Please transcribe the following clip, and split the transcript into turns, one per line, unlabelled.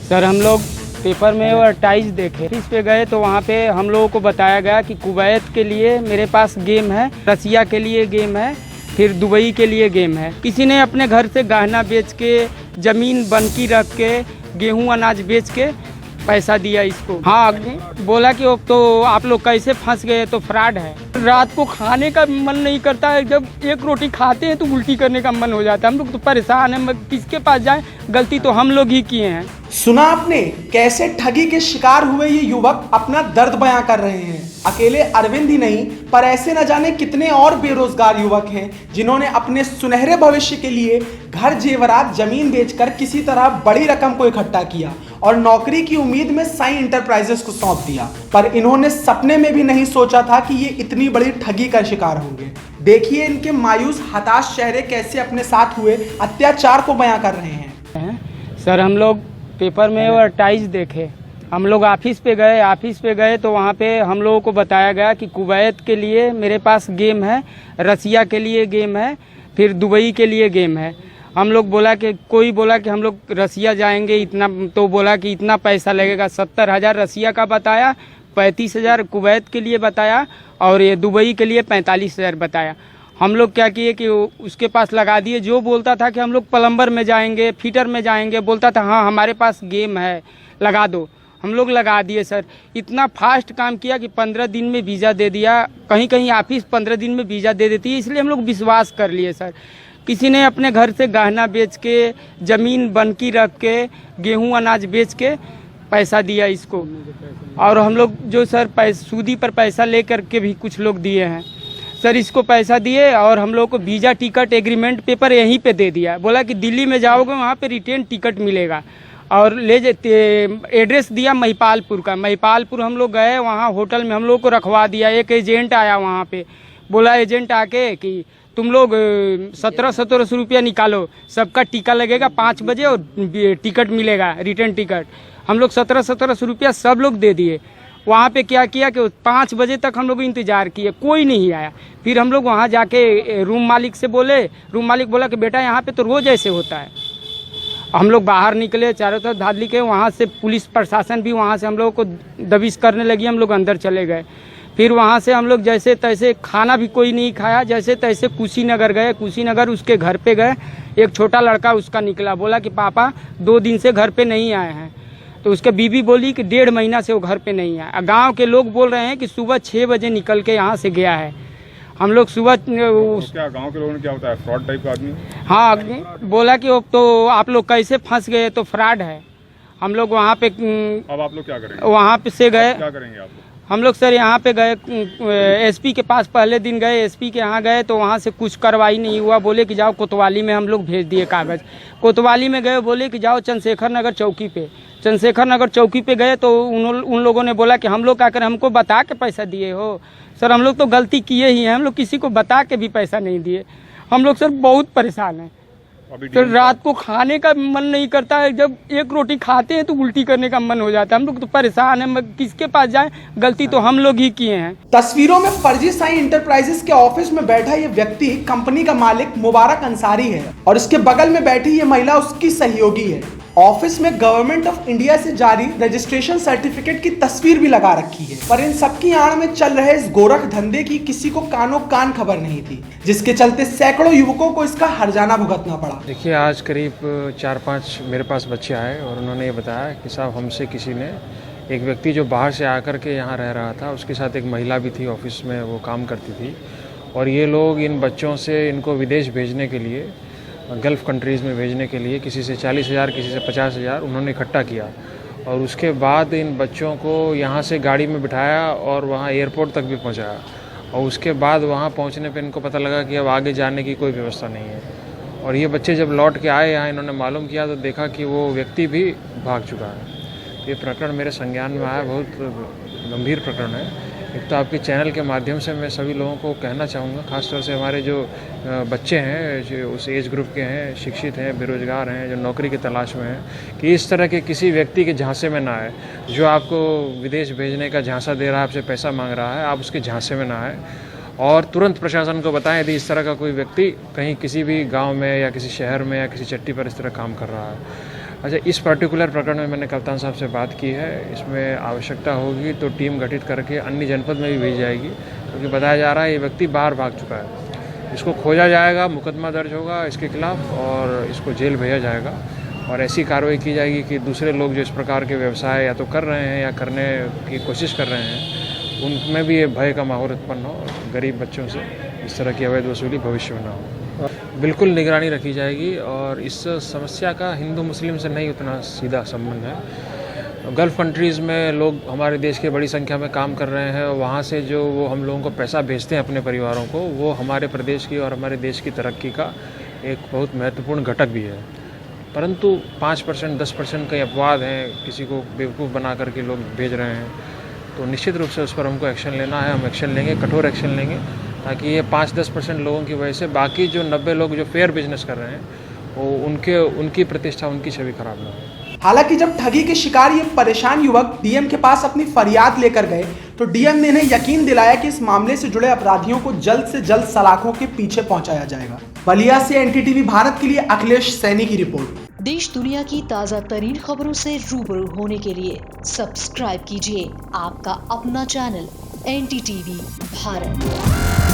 Sir हम लोग paper में एडवर्टाइज देखे, इस पे गए तो वहाँ पे हम लोगों को बताया गया कि कुवैत के लिए मेरे पास गेम है, रसिया के लिए गेम है, फिर दुबई के लिए गेम है। किसी ने अपने घर से गहना बेच के, ज़मीन बंकी रख के, गेहूँ अनाज बेच के पैसा दिया इसको। हाँ, बोला कि वो तो आप लोग कैसे फंस गए, तो फ्रॉड है। रात को खाने का मन नहीं करता है, जब एक रोटी खाते हैं तो उल्टी करने का मन हो जाता है। हम लोग तो परेशान हैं, किसके पास जाएं, गलती तो हम लोग ही किए हैं।
सुना आपने कैसे ठगी के शिकार हुए ये युवक अपना दर्द बयां कर रहे हैं। अकेले अरविंद ही नहीं, पर ऐसे न जाने कितने और बेरोजगार युवक हैं जिन्होंने अपने सुनहरे भविष्य के लिए घर, जेवरात, जमीन बेचकर किसी तरह बड़ी रकम को इकट्ठा किया और नौकरी की उम्मीद में साई इंटरप्राइजेस को सौंप दिया। पर इन्होंने सपने में भी नहीं सोचा था कि ये इतनी बड़ी ठगी का शिकार होंगे। देखिए इनके मायूस, हताश चेहरे कैसे अपने साथ हुए अत्याचार को बयां कर रहे हैं।
सर हम लोग पेपर में एडवर्टाइज देखे, हम लोग ऑफिस पे गए तो वहाँ पे हम लोगों को बताया गया कि कुवैत के लिए मेरे पास गेम है, रसिया के लिए गेम है, फिर दुबई के लिए गेम है। हम लोग कोई बोला कि हम लोग रसिया जाएंगे, इतना तो बोला कि इतना पैसा लगेगा। 70,000 रसिया का बताया, 35,000 कुवैत के लिए बताया और ये दुबई के लिए 45,000 बताया। हम लोग क्या किए कि उसके पास लगा दिए। जो बोलता था कि हम लोग प्लम्बर में जाएंगे, फिटर में जाएंगे, बोलता था हाँ हमारे पास गेम है, लगा दो। हम लोग लगा दिए सर। इतना फास्ट काम किया कि 15 दिन में वीज़ा दे दिया। कहीं कहीं ऑफिस 15 दिन में वीज़ा दे देती है, इसलिए हम लोग विश्वास कर लिए सर। किसी ने अपने घर से गहना बेच के, ज़मीन बंकी रख के, गेहूँ अनाज बेच के पैसा दिया इसको। और हम लोग जो सर सूदी पर पैसा ले कर के भी कुछ लोग दिए हैं सर। इसको पैसा दिए और हम लोग को वीज़ा, टिकट, एग्रीमेंट पेपर यहीं पे दे दिया। बोला कि दिल्ली में जाओगे वहाँ पे रिटर्न टिकट मिलेगा और ले जाते। एड्रेस दिया महिपालपुर का। महिपालपुर हम लोग गए, वहाँ होटल में हम लोग को रखवा दिया। एक एजेंट आया वहाँ पे, बोला एजेंट आके कि तुम लोग 1700 रुपया निकालो, सबका टीका लगेगा 5 बजे और टिकट मिलेगा, रिटर्न टिकट। हम लोग 1700 रुपया सब लोग दे दिए। वहाँ पे क्या किया कि 5 बजे तक हम लोग इंतज़ार किए, कोई नहीं आया। फिर हम लोग वहाँ जाके रूम मालिक से बोले, रूम मालिक बोला कि बेटा यहाँ पे तो रोज़ ऐसे होता है। हम लोग बाहर निकले, चारों तरफ धांधली के, वहाँ से पुलिस प्रशासन भी वहाँ से हम लोगों को दबिश करने लगी। हम लोग अंदर चले गए। फिर वहाँ से हम लोग जैसे तैसे, खाना भी कोई नहीं खाया, जैसे तैसे कुशीनगर गए। कुशीनगर उसके घर पे गए, एक छोटा लड़का उसका निकला, बोला कि पापा 2 दिन से घर पे नहीं आए हैं। तो उसके बीवी बोली कि 1.5 महीना से वो घर पे नहीं आया। गांव के लोग बोल रहे हैं कि सुबह 6 बजे निकल के यहाँ से गया है। हम लोग सुबह
क्या गांव के लोगों ने क्या होता है, फ्रॉड टाइप का आदमी?
हाँ, बोला कि वो तो आप लोग कैसे फंस गए, तो फ्रॉड है। हम लोग वहाँ पे,
अब आप लोग क्या करेंगे?
वहाँ पे से गए,
क्या करेंगे आप लोग?
हम लोग सर यहाँ पे गए, एसपी के पास पहले दिन गए, एसपी के यहाँ गए तो वहाँ से कुछ कार्रवाई नहीं हुआ। बोले कि जाओ कोतवाली में, हम लोग भेज दिए कागज़। कोतवाली में गए, बोले कि जाओ चंद्रशेखर नगर चौकी पे। चंद्रशेखर नगर चौकी पे गए तो उन लोगों ने बोला कि हम लोग क्या करें, हमको बता के पैसा दिए हो। सर हम लोग तो गलती किए ही हैं, हम लोग किसी को बता के भी पैसा नहीं दिए। हम लोग सर बहुत परेशान हैं। तो रात को खाने का मन नहीं करता है, जब एक रोटी खाते हैं तो उल्टी करने का मन हो जाता है। हम लोग तो परेशान हैं, किसके पास जाएं, गलती तो हम लोग ही किए हैं।
तस्वीरों में फर्जी साई इंटरप्राइजेस के ऑफिस में बैठा ये व्यक्ति कंपनी का मालिक मुबारक अंसारी है और इसके बगल में बैठी ये महिला उसकी सहयोगी है। ऑफिस में गवर्नमेंट ऑफ इंडिया से जारी रजिस्ट्रेशन सर्टिफिकेट की तस्वीर भी लगा रखी है। पर इन सबकी आड़ में चल रहे इस गोरख धंधे की किसी को कानो कान खबर नहीं थी, जिसके चलते सैकड़ों युवकों को इसका हर्जाना भुगतना पड़ा।
देखिए, आज करीब 4-5 मेरे पास बच्चे आए और उन्होंने ये बताया कि साहब हमसे किसी ने, एक व्यक्ति जो बाहर से आकर के यहाँ रह रहा था, उसके साथ एक महिला भी थी, ऑफिस में वो काम करती थी, और ये लोग इन बच्चों से इनको विदेश भेजने के लिए, गल्फ़ कंट्रीज़ में भेजने के लिए किसी से 40,000, किसी से 50,000 उन्होंने इकट्ठा किया। और उसके बाद इन बच्चों को यहाँ से गाड़ी में बिठाया और वहाँ एयरपोर्ट तक भी पहुँचाया। और उसके बाद वहाँ पहुँचने पे इनको पता लगा कि अब आगे जाने की कोई व्यवस्था नहीं है। और ये बच्चे जब लौट के आए यहाँ, इन्होंने मालूम किया तो देखा कि वो व्यक्ति भी भाग चुका है। ये प्रकरण मेरे संज्ञान में आया, बहुत गंभीर प्रकरण है। एक तो आपके चैनल के माध्यम से मैं सभी लोगों को कहना चाहूँगा, ख़ासतौर से हमारे जो बच्चे हैं, जो उस एज ग्रुप के हैं, शिक्षित हैं, बेरोज़गार हैं, जो नौकरी की तलाश में हैं, कि इस तरह के किसी व्यक्ति के झांसे में ना आए, जो आपको विदेश भेजने का झांसा दे रहा है, आपसे पैसा मांग रहा है, आप उसके झांसे में ना आए। और तुरंत प्रशासन को बताएं यदि इस तरह का कोई व्यक्ति कहीं किसी भी गांव में या किसी शहर में या किसी चट्टी पर इस तरह काम कर रहा है। अच्छा, इस पर्टिकुलर प्रकरण में मैंने कप्तान साहब से बात की है। इसमें आवश्यकता होगी तो टीम गठित करके अन्य जनपद में भी भेजी जाएगी, क्योंकि बताया जा रहा है ये व्यक्ति बाहर भाग चुका है। इसको खोजा जाएगा, मुकदमा दर्ज होगा इसके खिलाफ और इसको जेल भेजा जाएगा और ऐसी कार्रवाई की जाएगी कि दूसरे लोग जो इस प्रकार के व्यवसाय या तो कर रहे हैं या करने की कोशिश कर रहे हैं, उनमें भी ये भय का माहौल उत्पन्न हो, गरीब बच्चों से इस तरह की अवैध वसूली भविष्य में ना हो। बिल्कुल निगरानी रखी जाएगी और इस समस्या का हिंदू मुस्लिम से नहीं उतना सीधा संबंध है। गल्फ़ कंट्रीज़ में लोग हमारे देश के बड़ी संख्या में काम कर रहे हैं और वहाँ से जो वो हम लोगों को पैसा भेजते हैं अपने परिवारों को, वो हमारे प्रदेश की और हमारे देश की तरक्की का एक बहुत महत्वपूर्ण घटक भी है। परंतु 5% 10% कई अपवाद हैं, किसी को बेवकूफ़ बना करके लोग भेज रहे हैं, तो निश्चित रूप से उस पर हमको एक्शन लेना है। हम एक्शन लेंगे, कठोर एक्शन लेंगे, ताकि ये 5-10% लोगों की वजह से बाकी जो 90 लोग जो फेयर बिजनेस कर रहे हैं वो उनकी प्रतिष्ठा, उनकी छवि खराब ना हो।
हालांकि जब ठगी के शिकार ये परेशान युवक डीएम के पास अपनी फरियाद लेकर गए तो डीएम ने इन्हें यकीन दिलाया कि इस मामले से जुड़े अपराधियों को जल्द से जल्द सलाखों के पीछे पहुंचाया जाएगा। बलिया से एनडीटीवी भारत के लिए अखिलेश सैनी की रिपोर्ट।
देश दुनिया की ताज़ा तरीन खबरों से रूबरू होने के लिए सब्सक्राइब कीजिए आपका अपना चैनल एनडीटीवी भारत।